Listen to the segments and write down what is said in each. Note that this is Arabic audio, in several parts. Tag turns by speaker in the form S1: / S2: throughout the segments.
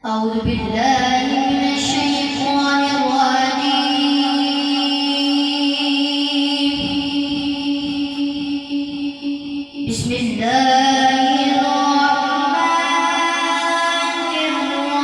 S1: أعوذ بالله من الشيطان الرجيم. بسم الله الرحمن الرحيم.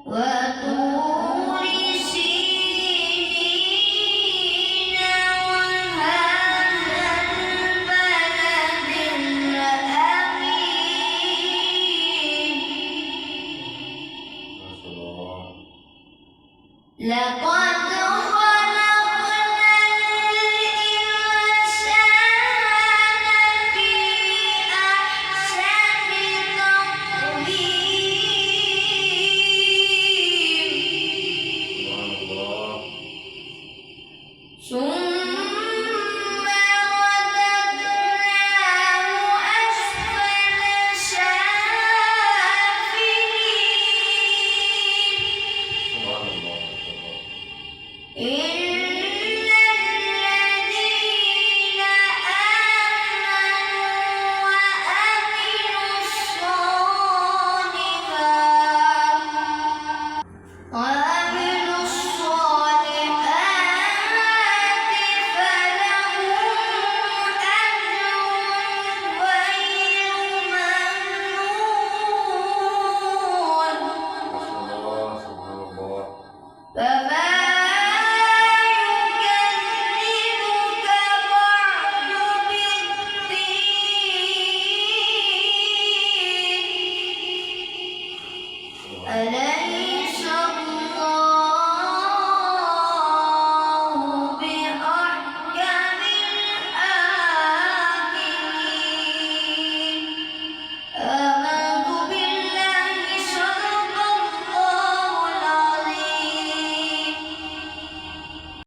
S1: وطور سينين وهذا البلد الأمين. لقد خلقنا الإنسان في أحسن تقويم. ثم رددناه أسفل سافلين. إن الذين آمنوا وعملوا الصالحات فلهم أجر غير ممنون. فما يكذبك بعد بالدين.